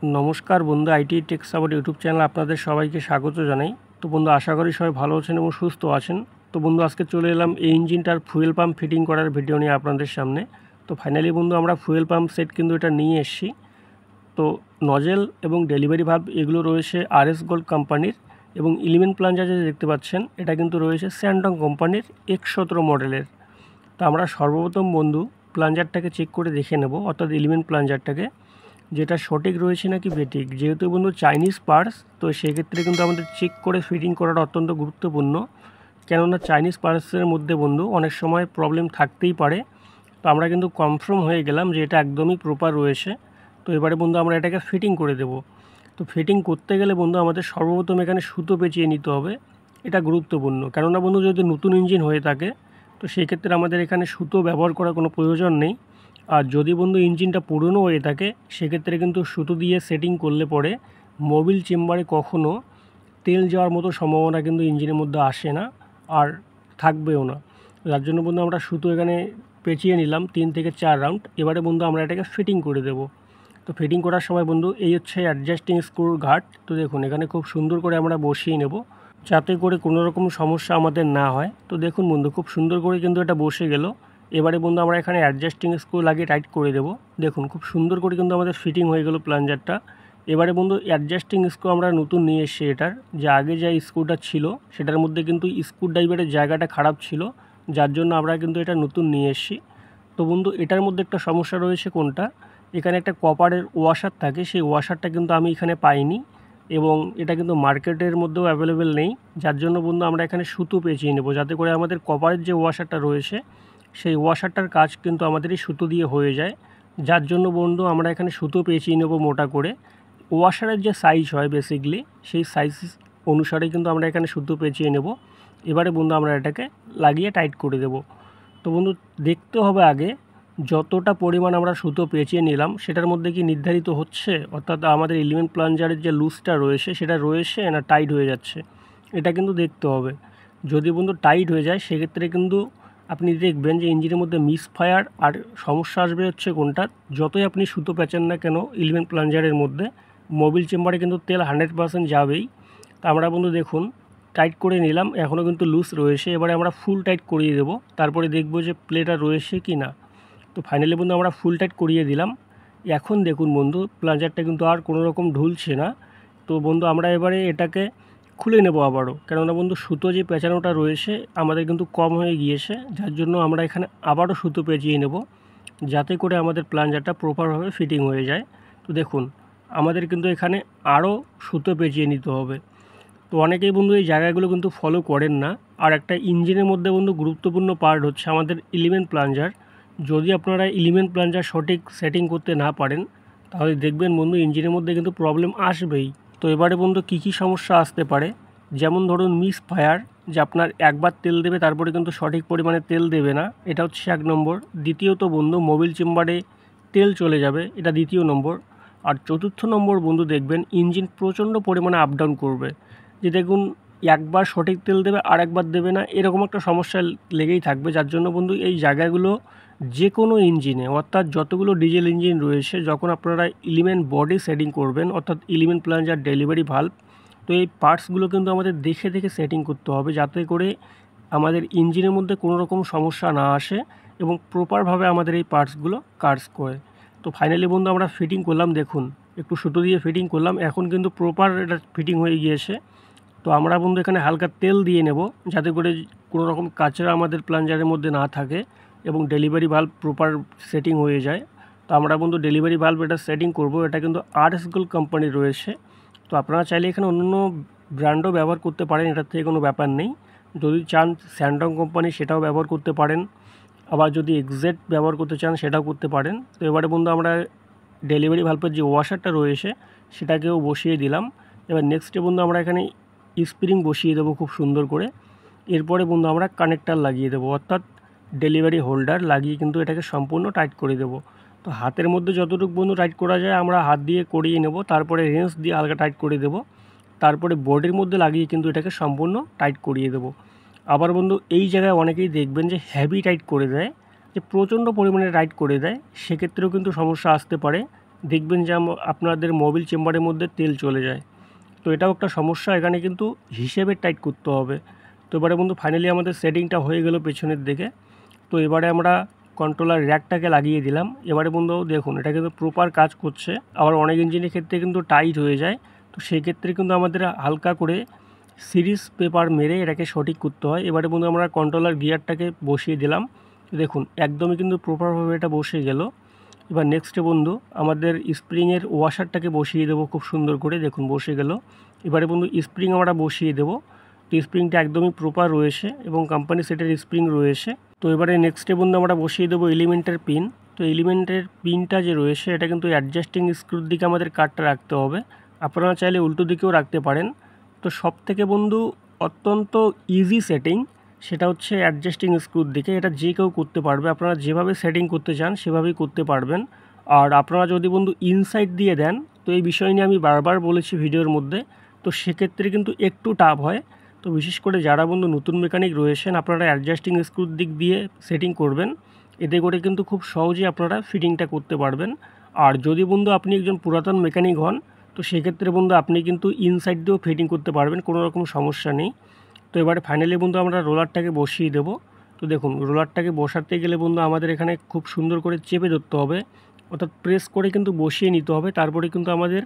नमस्कार बंधु IT tech support YouTube channel आपनादेर सबाइके स्वागत जानाई। तो बंधु आशा करी सबाई भालो आछेन एबं सुस्थ आछेन। तो बंधु आजके चले एलाम এই ইঞ্জিনটার ফুয়েল পাম্প ফিটিং করার ভিডিও নিয়ে আপনাদের সামনে। তো ফাইনালি বন্ধু আমরা ফুয়েল পাম্প সেট কিন্তু এটা নিয়ে এসেছি। তো নজেল এবং ডেলিভারি ভালভ এগুলো রয়েছে আরএস গোল্ড কোম্পানির এবং এলিমেন্ট প্লাঞ্জার যেটা দেখতে পাচ্ছেন এটা কিন্তু রয়েছে স্যান্ডং কোম্পানির X17 মডেলের। তো আমরা সর্বপ্রথম বন্ধু প্লাঞ্জারটাকে চেক করে দেখে নেব, অর্থাৎ এলিমেন্ট প্লাঞ্জারটাকে যেটা সঠিক রয়েছে নাকি বেঠিক। যেহেতু বন্ধু চাইনিজ পার্টস, তো সেক্ষেত্রে কিন্তু আমাদের চেক করে ফিটিং করাটা অত্যন্ত গুরুত্বপূর্ণ, কেননা চাইনিজ পার্টসের মধ্যে বন্ধু অনেক সময় প্রবলেম থাকতেই পারে। তো আমরা কিন্তু কনফার্ম হয়ে গেলাম যে এটা একদমই প্রপার রয়েছে। তো এবারে বন্ধু আমরা এটাকে ফিটিং করে দেব। তো ফিটিং করতে গেলে বন্ধু আমাদের সর্বপ্রথম এখানে সুতো পেঁচিয়ে নিতে হবে, এটা গুরুত্বপূর্ণ। কেননা বন্ধু যদি নতুন ইঞ্জিন হয়ে থাকে তো সেই ক্ষেত্রে আমাদের এখানে সুতো ব্যবহার করার কোনো প্রয়োজন নেই। আর যদি বন্ধু ইঞ্জিনটা পুরনো হয়ে থাকে সেক্ষেত্রে কিন্তু সুতো দিয়ে সেটিং করলে পরে মোবিল চেম্বারে কখনো তেল যাওয়ার মতো সম্ভাবনা কিন্তু ইঞ্জিনের মধ্যে আসে না আর থাকবেও না। যার জন্য বন্ধু আমরা সুতো এখানে পেঁচিয়ে নিলাম 3 থেকে 4 রাউন্ড। এবারে বন্ধু আমরা এটাকে ফিটিং করে দেব। তো ফিটিং করার সময় বন্ধু এই হচ্ছে অ্যাডজাস্টিং স্ক্রুর ঘাট। তো দেখুন এখানে খুব সুন্দর করে আমরা বসিয়ে নেব যাতে করে কোনো রকম সমস্যা আমাদের না হয়। তো দেখুন বন্ধু খুব সুন্দর করে কিন্তু এটা বসে গেল। এবারে বন্ধু আমরা এখানে অ্যাডজাস্টিং স্ক্রু লাগিয়ে টাইট করে দেব। দেখুন খুব সুন্দর করে কিন্তু আমাদের ফিটিং হয়ে গেল প্লাঞ্জারটা। এবারে বন্ধু অ্যাডজাস্টিং স্ক্রু আমরা নতুন নিয়ে এসেছি। এটার যে আগে যে স্ক্রুটা ছিল সেটার মধ্যে কিন্তু স্ক্রু ড্রাইভারের জায়গাটা খারাপ ছিল, যার জন্য আমরা কিন্তু এটা নতুন নিয়ে এসেছি। তো বন্ধু এটার মধ্যে একটা সমস্যা রয়েছে, কোনটা, এখানে একটা কপারের ওয়াশার থাকে, সেই ওয়াশারটা কিন্তু আমি এখানে পাইনি এবং এটা কিন্তু মার্কেটের মধ্যেও অ্যাভেলেবেল নেই। যার জন্য বন্ধু আমরা এখানে সুতো পেঁচিয়ে নেব যাতে করে আমাদের কপারের যে ওয়াশারটা রয়েছে সেই ওয়াশারটার কাজ কিন্তু আমাদের এই সুতো দিয়ে হয়ে যায়। যার জন্য বন্ধু আমরা এখানে সুতো পেঁচিয়ে নেব মোটা করে। ওয়াশারের যে সাইজ হয় বেসিকলি সেই সাইজ অনুসারে কিন্তু আমরা এখানে সুতো পেঁচিয়ে নেব। এবারে বন্ধু আমরা এটাকে লাগিয়ে টাইট করে দেব। তো বন্ধু দেখতে হবে আগে যতটা পরিমাণ আমরা সুতো পেঁচিয়ে নিলাম সেটার মধ্যে কি নির্ধারিত হচ্ছে, অর্থাৎ আমাদের এলিমেন্ট প্লাঞ্জারের যে লুজটা রয়েছে সেটা রয়েছে না টাইট হয়ে যাচ্ছে, এটা কিন্তু দেখতে হবে। যদি বন্ধু টাইট হয়ে যায় সেক্ষেত্রে কিন্তু আপনি দেখবেন যে ইঞ্জিনের মধ্যে মিসফায়ার আর সমস্যা আসবে হচ্ছে কোনটা, যতই আপনি সুতো পেঁচান না কেন এলিমেন্ট প্লাঞ্জারের মধ্যে মোবিল চেম্বারে কিন্তু তেল 100% যাবেই। তা আমরা বন্ধু দেখুন টাইট করে নিলাম, এখনও কিন্তু লুজ রয়েছে। এবারে আমরা ফুল টাইট করিয়ে দেব, তারপরে দেখব যে প্লেটা রয়েছে কি না। তো ফাইনালি বন্ধু আমরা ফুল টাইট করিয়ে দিলাম। এখন দেখুন বন্ধু প্লাঞ্জারটা কিন্তু আর কোনো রকম ঢুলছে না। তো বন্ধু আমরা এবারে এটাকে খুলে নেব আবারও, কেননা বন্ধু সুতো যে পেঁচানোটা রয়েছে আমাদের কিন্তু কম হয়ে গিয়েছে, যার জন্য আমরা এখানে আবারও সুতো পেঁচিয়ে নেব যাতে করে আমাদের প্লাঞ্জারটা প্রপারভাবে ফিটিং হয়ে যায়। তো দেখুন আমাদের কিন্তু এখানে আরও সুতো পেঁচিয়ে নিতে হবে। তো অনেকেই বন্ধু এই জায়গাগুলো কিন্তু ফলো করেন না। আর একটা ইঞ্জিনের মধ্যে বন্ধু গুরুত্বপূর্ণ পার্ট হচ্ছে আমাদের এলিমেন্ট প্লাঞ্জার। যদি আপনারা এলিমেন্ট প্লাঞ্জার সঠিক সেটিং করতে না পারেন তাহলে দেখবেন বন্ধু ইঞ্জিনের মধ্যে কিন্তু প্রবলেম আসবেই। তো এবারে বন্ধু কী কী সমস্যা আসতে পারে, যেমন ধরুন মিস ফায়ার, যে আপনার একবার তেল দেবে তারপরে কিন্তু সঠিক পরিমাণে তেল দেবে না, এটা হচ্ছে 1 নম্বর। দ্বিতীয়ত বন্ধু মোবিল চেম্বারে তেল চলে যাবে, এটা দ্বিতীয় নম্বর। আর চতুর্থ নম্বর বন্ধু দেখবেন ইঞ্জিন প্রচণ্ড পরিমাণে আপ ডাউন করবে, যে দেখুন একবার সঠিক তেল দেবে আর একবার দেবে না, এরকম একটা সমস্যা লেগেই থাকবে। যার জন্য বন্ধু এই জায়গাগুলো যে কোনো ইঞ্জিনে, অর্থাৎ যতগুলো ডিজেল ইঞ্জিন রয়েছে, যখন আপনারা এলিমেন্ট বডি সেটিং করবেন অর্থাৎ এলিমেন্ট প্লাঞ্জার ডেলিভারি ভালভ, তো এই পার্টসগুলো কিন্তু আমাদের দেখে দেখে সেটিং করতে হবে যাতে করে আমাদের ইঞ্জিনের মধ্যে কোনো রকম সমস্যা না আসে এবং প্রপারভাবে আমাদের এই পার্টসগুলো কাজ করে। তো ফাইনালি বন্ধু আমরা ফিটিং করলাম, দেখুন একটু সুতো দিয়ে ফিটিং করলাম, এখন কিন্তু প্রপার এটা ফিটিং হয়ে গিয়েছে। তো আমরা বন্ধু এখানে হালকা তেল দিয়ে নেব যাতে করে কোনো রকম কাচরা আমাদের প্লাঞ্জারের মধ্যে না থাকে এবং ডেলিভারি ভালভ প্রপার সেটিং হয়ে যায়। তো আমরা বন্ধু ডেলিভারি ভালভ এটা সেটিং করব, এটা কিন্তু আরএস গোল্ড কোম্পানির রয়েছে। তো আপনারা চাইলে এখানে অন্য ব্র্যান্ডও ব্যবহার করতে পারেন, এটার থেকে কোনো ব্যাপার নেই। যদি চান স্যান্ডং কোম্পানি সেটাও ব্যবহার করতে পারেন, আবার যদি এক্সজেট ব্যবহার করতে চান সেটাও করতে পারেন। তো এবারে বন্ধু আমরা ডেলিভারি ভালভের যে ওয়াশারটা রয়েছে সেটাকেও বসিয়ে দিলাম। এবার নেক্সটে বন্ধু আমরা এখানে স্প্রিং বসিয়ে দেবো খুব সুন্দর করে। এরপরে বন্ধু আমরা কানেক্টার লাগিয়ে দেবো, অর্থাৎ ডেলিভারি হোল্ডার লাগিয়ে কিন্তু এটাকে সম্পূর্ণ টাইট করে দেব। তো হাতের মধ্যে যতটুকু বন্ধু টাইট করা যায় আমরা হাত দিয়ে করিয়ে নেব, তারপরে রেঞ্চ দিয়ে হালকা টাইট করে দেব, তারপরে বোর্ডের মধ্যে লাগিয়ে কিন্তু এটাকে সম্পূর্ণ টাইট করিয়ে দেব। আবার বন্ধু এই জায়গায় অনেকেই দেখবেন যে হেভি টাইট করে দেয়, যে প্রচণ্ড পরিমাণে টাইট করে দেয়, সেক্ষেত্রেও কিন্তু সমস্যা আসতে পারে। দেখবেন যে আপনাদের মোবিল চেম্বারের মধ্যে তেল চলে যায়। তো এটাও একটা সমস্যা, এখানে কিন্তু হিসেবে টাইট করতে হবে। তো এবারে বন্ধু ফাইনালি আমাদের সেটিংটা হয়ে গেল পেছনের দিকে। তো এবারে আমরা কন্ট্রোলার র্যাকটাকে লাগিয়ে দিলাম। এবারে বন্ধু দেখুন এটা কিন্তু প্রপার কাজ করছে। আবার অনেক ইঞ্জিনের ক্ষেত্রে কিন্তু টাইট হয়ে যায়, তো সেই ক্ষেত্রে কিন্তু আমাদের হালকা করে সিরিজ পেপার মেরে এটাকে সঠিক করতে হয়। এবারে বন্ধু আমরা কন্ট্রোলার গিয়ারটাকে বসিয়ে দিলাম। দেখুন একদমই কিন্তু প্রপারভাবে এটা বসে গেল। এবার নেক্সটে বন্ধু আমাদের স্প্রিংয়ের ওয়াশারটাকে বসিয়ে দেবো খুব সুন্দর করে। দেখুন বসে গেল। এবারে বন্ধু স্প্রিং আমরা বসিয়ে দেবো। তো স্প্রিংটা একদমই প্রপার রয়েছে এবং কোম্পানি সেটের স্প্রিং রয়েছে। তো এবারে নেক্সটে বন্ধু আমরা বসিয়ে দেবো এলিমেন্টের পিন। তো এলিমেন্টের পিনটা যে রয়েছে এটা কিন্তু অ্যাডজাস্টিং স্ক্রুর দিকে আমাদের কাটটা রাখতে হবে। আপনারা চাইলে উল্টো দিকেও রাখতে পারেন। তো সব থেকে বন্ধু অত্যন্ত ইজি সেটিং সেটা হচ্ছে অ্যাডজাস্টিং স্ক্রুর দিকে। এটা যে কেউ করতে পারবে, আপনারা যেভাবে সেটিং করতে চান সেভাবেই করতে পারবেন। আর আপনারা যদি বন্ধু ইনসাইড দিয়ে দেন, তো এই বিষয় নিয়ে আমি বারবার বলেছি ভিডিওর মধ্যে, তো সেক্ষেত্রে কিন্তু একটু টাফ হয়। তো বিশেষ করে যারা বন্ধু নতুন মেকানিক রয়েছেন আপনারা অ্যাডজাস্টিং স্ক্রুর দিক দিয়ে সেটিং করবেন, এতে করে কিন্তু খুব সহজেই আপনারা ফিটিংটা করতে পারবেন। আর যদি বন্ধু আপনি একজন পুরাতন মেকানিক হন, তো সেক্ষেত্রে বন্ধু আপনি কিন্তু ইনসাইড দিয়েও ফিটিং করতে পারবেন, কোনো রকম সমস্যা নেই। তো এবারে ফাইনালি বন্ধু আমরা রোলারটাকে বসিয়ে দেবো। তো দেখুন রোলারটাকে বসাতে গেলে বন্ধু আমাদের এখানে খুব সুন্দর করে চেপে ধরতে হবে, অর্থাৎ প্রেস করে কিন্তু বসিয়ে নিতে হবে। তারপরে কিন্তু আমাদের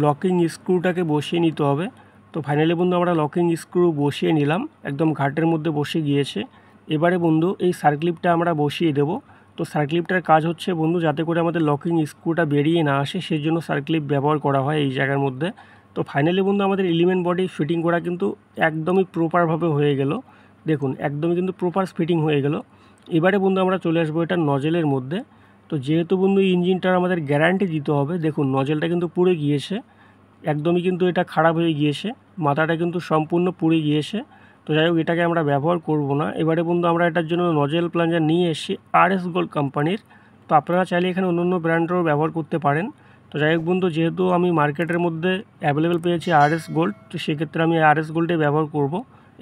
লকিং স্ক্রুটাকে বসিয়ে নিতে হবে। তো ফাইনালি বন্ধু আমরা লকিং স্ক্রু বসিয়ে নিলাম, একদম ঘাটের মধ্যে বসে গিয়েছে। এবারে বন্ধু এই সার্ক্লিপটা আমরা বসিয়ে দেব। তো সার্ক্লিপটার কাজ হচ্ছে বন্ধু যাতে করে আমাদের লকিং স্ক্রুটা বেরিয়ে না আসে, সেই জন্য সার্ক্লিপ ব্যবহার করা হয় এই জায়গার মধ্যে। তো ফাইনালি বন্ধু আমাদের এলিমেন্ট বডি ফিটিং করা কিন্তু একদমই প্রপারভাবে হয়ে গেল। দেখুন একদমই কিন্তু প্রপার ফিটিং হয়ে গেল। এবারে বন্ধু আমরা চলে আসবো এটা নজেলের মধ্যে। তো যেহেতু বন্ধু ইঞ্জিনটার আমাদের গ্যারান্টি দিতে হবে, দেখুন নজেলটা কিন্তু পুড়ে গিয়েছে, একদমই কিন্তু এটা খারাপ হয়ে গিয়েছে, মাথাটা কিন্তু সম্পূর্ণ পুড়ে গিয়েছে। তো যাই হোক এটাকে আমরা ব্যবহার করব না। এবারে বন্ধু আমরা এটার জন্য নজেল প্লাঞ্জার নিয়ে এসেছি RS গোল্ড কোম্পানির। তো আপনারা চাইলে এখানে অন্য ব্র্যান্ডেরও ব্যবহার করতে পারেন। তো যাই হোক বন্ধু যেহেতু আমি মার্কেটের মধ্যে অ্যাভেলেবেল পেয়েছি RS গোল্ড, তো সেক্ষেত্রে আমি RS গোল্ডে ব্যবহার করব।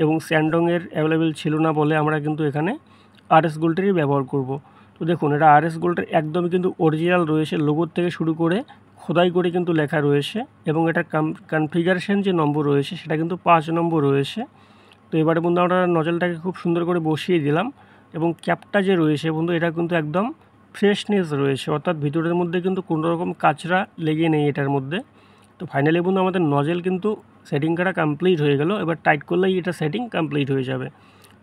এবং স্যান্ডংয়ের অ্যাভেলেবেল ছিল না বলে আমরা কিন্তু এখানে RS গোল্ডেরই ব্যবহার করব। তো দেখুন এটা RS গোল্ডের একদমই কিন্তু অরিজিনাল রয়েছে, লোগোর থেকে শুরু করে খোদাই করে কিন্তু লেখা রয়েছে। এবং এটার কনফিগারেশন যে নম্বর রয়েছে সেটা কিন্তু 5 নম্বর রয়েছে। তো এবারে বন্ধু আমরা নজলটাকে খুব সুন্দর করে বসিয়ে দিলাম। এবং ক্যাপটা যে রয়েছে বন্ধু এটা কিন্তু একদম ফ্রেশনেস রয়েছে, অর্থাৎ ভিতরের মধ্যে কিন্তু কোনো রকম কাচরা লেগে নেই এটার মধ্যে। তো ফাইনালি বন্ধু আমাদের নজেল কিন্তু সেটিং করা কমপ্লিট হয়ে গেল। এবার টাইট করলেই এটা সেটিং কমপ্লিট হয়ে যাবে।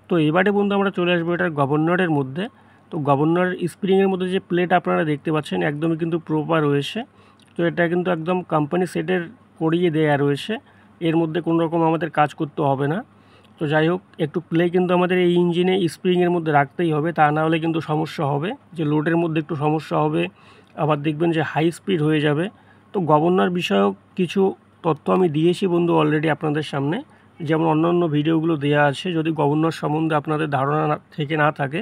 তো এবারে বন্ধু আমরা চলে আসবো এটার গভর্নরের মধ্যে। তো গভর্নর স্প্রিংয়ের মধ্যে যে প্লেট আপনারা দেখতে পাচ্ছেন একদমই কিন্তু প্রপার রয়েছে। তো এটা কিন্তু একদম কোম্পানি সেটের করিয়ে দেয়া রয়েছে, এর মধ্যে কোনো রকম আমাদের কাজ করতে হবে না। তো যাই হোক একটু প্লে কিন্তু আমাদের এই ইঞ্জিনে স্প্রিংয়ের মধ্যে রাখতেই হবে, তা না হলে কিন্তু সমস্যা হবে, যে লোডের মধ্যে একটু সমস্যা হবে, আবার দেখবেন যে হাই স্পিড হয়ে যাবে। তো গভর্নর বিষয়ক কিছু তথ্য আমি দিয়েছি বন্ধু অলরেডি আপনাদের সামনে, যেমন অন্যান্য ভিডিওগুলো দেওয়া আছে। যদি গভর্নর সম্বন্ধে আপনাদের ধারণা না থাকে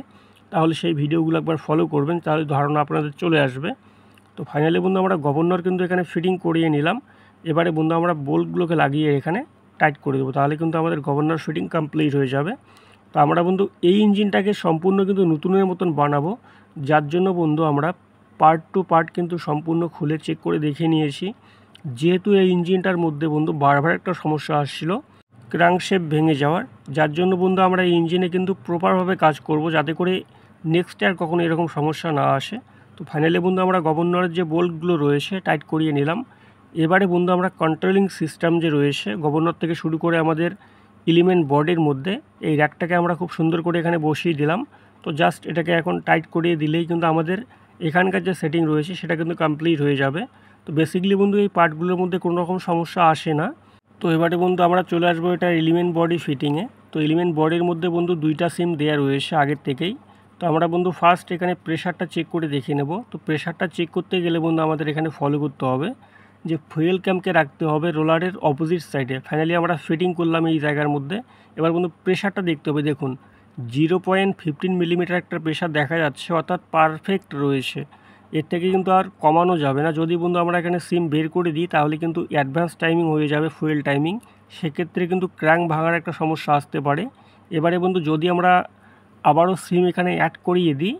তাহলে সেই ভিডিওগুলো একবার ফলো করবেন, তাহলে ধারণা আপনাদের চলে আসবে। তো ফাইনালি বন্ধু আমরা গভর্নর কিন্তু এখানে ফিটিং করিয়ে নিলাম। এবারে বন্ধু আমরা বোল্টগুলোকে লাগিয়ে এখানে টাইট করে দেবো, তাহলে কিন্তু আমাদের গভর্নর ফিটিং কমপ্লিট হয়ে যাবে। তো আমরা বন্ধু এই ইঞ্জিনটাকে সম্পূর্ণ কিন্তু নতুনের মতন বানাবো, যার জন্য বন্ধু আমরা পার্ট টু পার্ট কিন্তু সম্পূর্ণ খুলে চেক করে দেখে নিয়েছি। যেহেতু এই ইঞ্জিনটার মধ্যে বন্ধু বারবার একটা সমস্যা আসছিল ক্র্যাঙ্কশ্যাফট ভেঙে যাওয়ার, যার জন্য বন্ধু আমরা এই ইঞ্জিনে কিন্তু প্রপারভাবে কাজ করব যাতে করে নেক্সট আর কখনো এরকম সমস্যা না আসে। তো ফাইনালি বন্ধু আমরা গভর্নরের যে বোল্টগুলো রয়েছে টাইট করিয়ে নিলাম। এবারে বন্ধু আমরা কন্ট্রোলিং সিস্টেম যে রয়েছে গভর্নর থেকে শুরু করে আমাদের এলিমেন্ট বডির মধ্যে এই র্যাকটাকে আমরা খুব সুন্দর করে এখানে বসিয়ে দিলাম। তো জাস্ট এটাকে এখন টাইট করিয়ে দিলেই কিন্তু আমাদের এখানকার যে সেটিং রয়েছে সেটা কিন্তু কমপ্লিট হয়ে যাবে। তো বেসিক্যালি বন্ধু এই পার্টগুলোর মধ্যে কোনো রকম সমস্যা আসে না। তো এবারে বন্ধু আমরা চলে আসবো এটা এলিমেন্ট বডি ফিটিংয়ে। তো এলিমেন্ট বডির মধ্যে বন্ধু দুইটা সিম দেওয়া রয়েছে আগের থেকেই। তো আমরা বন্ধু ফার্স্ট এখানে প্রেশারটা চেক করে দেখে নেব। তো প্রেশারটা চেক করতে গেলে বন্ধু আমাদের এখানে ফলো করতে হবে যে ফুয়েল ক্যাম্পকে রাখতে হবে রোলারের অপোজিট সাইডে। ফাইনালি আমরা ফিটিং করলাম এই জায়গার মধ্যে। এবার বন্ধু প্রেশারটা দেখতে হবে, দেখুন 0.15 মিলিমিটার একটা প্রেশার দেখা যাচ্ছে, অর্থাৎ পারফেক্ট রয়েছে, এর থেকে কিন্তু আর কমানো যাবে না। যদি বন্ধু আমরা এখানে সিম বের করে দিই তাহলে কিন্তু অ্যাডভান্স টাইমিং হয়ে যাবে ফুয়েল টাইমিং, সেক্ষেত্রে কিন্তু ক্র্যাঙ্ক ভাঙার একটা সমস্যা আসতে পারে। এবারে বন্ধু যদি আমরা আবারও সিম এখানে অ্যাড করিয়ে দিই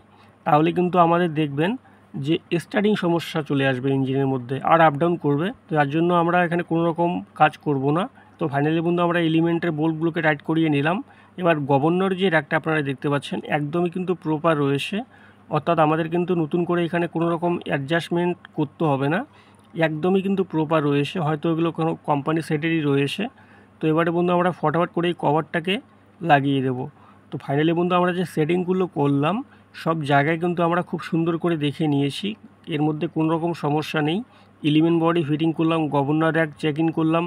তাহলে কিন্তু আমাদের দেখবেন যে স্টার্টিং সমস্যা চলে আসবে ইঞ্জিনের মধ্যে আর আপ ডাউন করবে। তো যার জন্য আমরা এখানে কোনো রকম কাজ করব না। তো ফাইনালি বন্ধু আমরা এলিমেন্টের বোল্টগুলোকে টাইট করিয়ে নিলাম। এবার গভর্নর যে র্যাকটা আপনারা দেখতে পাচ্ছেন একদমই কিন্তু প্রপার রয়েছে, অর্থাৎ আমাদের কিন্তু নতুন করে এখানে কোনো রকম অ্যাডজাস্টমেন্ট করতে হবে না, একদমই কিন্তু প্রপার রয়েছে। হয়তো এগুলো কোনো কোম্পানি সেটেরই রয়েছে। তো এবারে বন্ধু আমরা ফটাফট করে এই কভারটাকে লাগিয়ে দেবো। তো ফাইনালি বন্ধু আমরা যে সেটিংগুলো করলাম সব জায়গায় কিন্তু আমরা খুব সুন্দর করে দেখে নিয়েছি, এর মধ্যে কোনো রকম সমস্যা নেই। এলিমেন্ট বডি ফিটিং করলাম, গভর্নর র্যাক চেক ইন করলাম,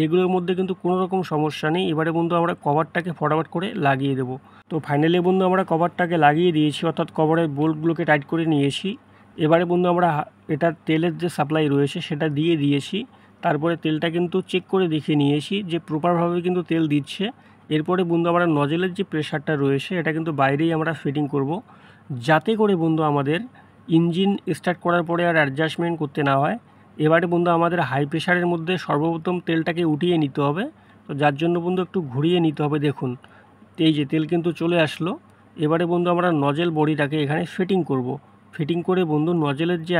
এগুলোর মধ্যে কিন্তু কোনো রকম সমস্যা নেই। এবারে বন্ধু আমরা কভারটাকে ফটাফট করে লাগিয়ে দেবো। তো ফাইনালি বন্ধু আমরা কভারটাকে লাগিয়ে দিয়েছি, অর্থাৎ কভারের বোল্টগুলোকে টাইট করে নিয়েছি। এবারে বন্ধু আমরা এটার তেলের যে সাপ্লাই রয়েছে সেটা দিয়ে দিয়েছি। তারপরে তেলটা কিন্তু চেক করে দেখে নিয়েছি যে প্রপারভাবে কিন্তু তেল দিচ্ছে। এরপরে বন্ধু আমরা নজেলের যে প্রেশারটা রয়েছে এটা কিন্তু বাইরেই আমরা ফিটিং করব, যাতে করে বন্ধু আমাদের ইঞ্জিন স্টার্ট করার পরে আর অ্যাডজাস্টমেন্ট করতে না হয়। এবারে বন্ধু আমাদের হাই প্রেশারের মধ্যে সর্বপ্রথম তেলটাকে উঠিয়ে নিতে হবে। তো যার জন্য বন্ধু একটু ঘুরিয়ে নিতে হবে। দেখুন এই যে তেল কিন্তু চলে আসলো। এবারে বন্ধু আমরা নজেল বডিটাকে এখানে ফিটিং করব। ফিটিং করে বন্ধু নজেলের যে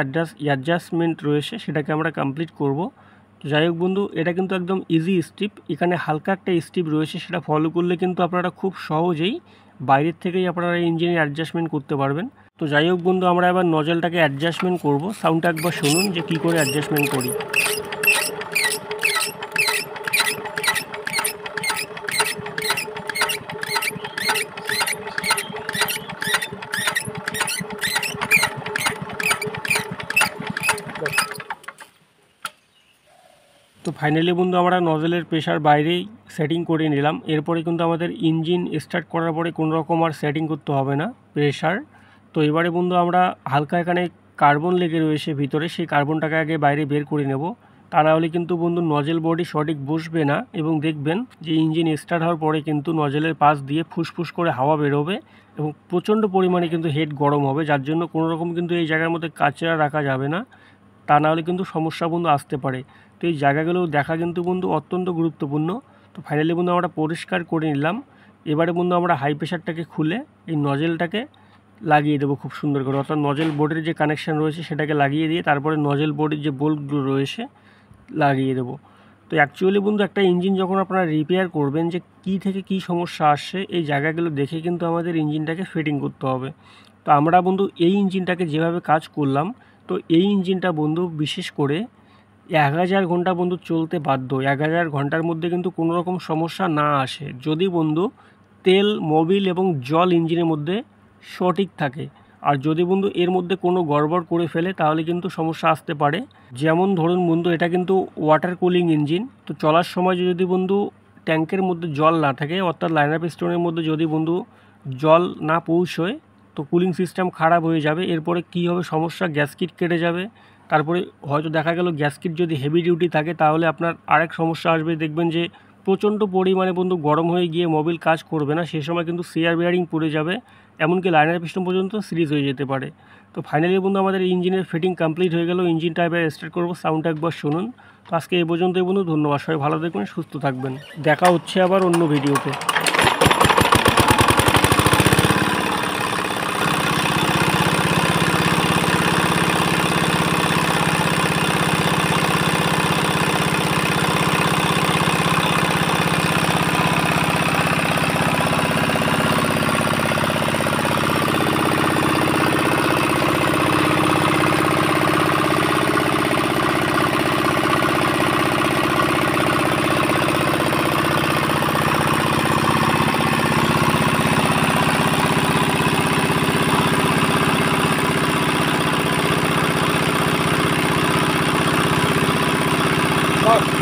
অ্যাডজাস্টমেন্ট রয়েছে সেটাকে আমরা কমপ্লিট করব। তো যাই হোক বন্ধু, এটা কিন্তু একদম ইজি স্টেপ। এখানে হালকা একটা স্টেপ রয়েছে, সেটা ফলো করলে কিন্তু আপনারা খুব সহজেই বাইরের থেকেই আপনারা ইঞ্জিনের অ্যাডজাস্টমেন্ট করতে পারবেন। তো যাই হোক বন্ধু, আমরা এবার নজেলটাকে অ্যাডজাস্টমেন্ট করব। সাউন্ডটা একবার শুনুন যে কী করে অ্যাডজাস্টমেন্ট করি। তো ফাইনালি বন্ধু আমরা নজেলের প্রেশার বাইরেই সেটিং করে নিলাম। এরপরে কিন্তু আমাদের ইঞ্জিন স্টার্ট করার পরে কোনো রকম আর সেটিং করতে হবে না প্রেশার। তো এবারে বন্ধু আমরা হালকা এখানে কার্বন লেগে রয়েছে ভিতরে, সেই কার্বনটাকে আগে বাইরে বের করে নেব। তা না হলে কিন্তু বন্ধু নজেল বডি সঠিক বসবে না, এবং দেখবেন যে ইঞ্জিন স্টার্ট হওয়ার পরে কিন্তু নজেলের পাশ দিয়ে ফুসফুস করে হাওয়া বেরোবে এবং প্রচণ্ড পরিমাণে কিন্তু হেড গরম হবে। যার জন্য কোনো রকম কিন্তু এই জায়গার মধ্যে কাচরা রাখা যাবে না, তা না হলে কিন্তু সমস্যা বন্ধু আসতে পারে। তো এই জায়গাগুলো দেখা কিন্তু বন্ধু অত্যন্ত গুরুত্বপূর্ণ। তো ফাইনালি বন্ধু আমরা পরিষ্কার করে নিলাম। এবারে বন্ধু আমরা হাই প্রেশারটাকে খুলে এই নজেলটাকে লাগিয়ে দেবো খুব সুন্দর করে, অর্থাৎ নজেল বোর্ডের যে কানেকশান রয়েছে সেটাকে লাগিয়ে দিয়ে তারপরে নজেল বোর্ডের যে বোল্টগুলো রয়েছে লাগিয়ে দেবো। তো অ্যাকচুয়ালি বন্ধু একটা ইঞ্জিন যখন আপনারা রিপেয়ার করবেন যে কী থেকে কী সমস্যা আসছে এই জায়গাগুলো দেখে কিন্তু আমাদের ইঞ্জিনটাকে ফিটিং করতে হবে। তো আমরা বন্ধু এই ইঞ্জিনটাকে যেভাবে কাজ করলাম, তো এই ইঞ্জিনটা বন্ধু বিশেষ করে 1000 ঘন্টা বন্ধু চলতে বাধ্য। 1000 ঘন্টার মধ্যে কিন্তু কোনো রকম সমস্যা না আসে যদি বন্ধু তেল, মোবিল এবং জল ইঞ্জিনের মধ্যে সঠিক থাকে। আর যদি বন্ধু এর মধ্যে কোনো গড়বড় করে ফেলে তাহলে কিন্তু সমস্যা আসতে পারে। যেমন ধরুন বন্ধু এটা কিন্তু ওয়াটার কুলিং ইঞ্জিন, তো চলার সময় যদি বন্ধু ট্যাঙ্কের মধ্যে জল না থাকে, অর্থাৎ লাইনার পিস্টনের মধ্যে যদি বন্ধু জল না পৌঁছয় তো কুলিং সিস্টেম খারাপ হয়ে যাবে। এরপরে কী হবে সমস্যা, গ্যাসকিট কেটে যাবে। তারপরে হয়তো দেখা গেল গ্যাসকিট যদি হেভি ডিউটি থাকে তাহলে আপনার আরেক সমস্যা আসবে, দেখবেন যে প্রচণ্ড পরিমাণে বন্ধু গরম হয়ে গিয়ে মোবিল কাজ করবে না, সেই সময় কিন্তু সিয়ার বেয়ারিং পড়ে যাবে, এমনকি লাইনার পিস্টন পর্যন্ত সিরিজ হয়ে যেতে পারে। তো ফাইনালি বন্ধু আমাদের ইঞ্জিনের ফিটিং কমপ্লিট হয়ে গেল। ইঞ্জিনটা এবার স্টার্ট করবো, সাউন্ডটা একবার শুনুন। তো আজকে এই পর্যন্তই বন্ধু, ধন্যবাদ। সবাই ভালো থাকবেন, সুস্থ থাকবেন, দেখা হচ্ছে আবার অন্য ভিডিওতে। Bak.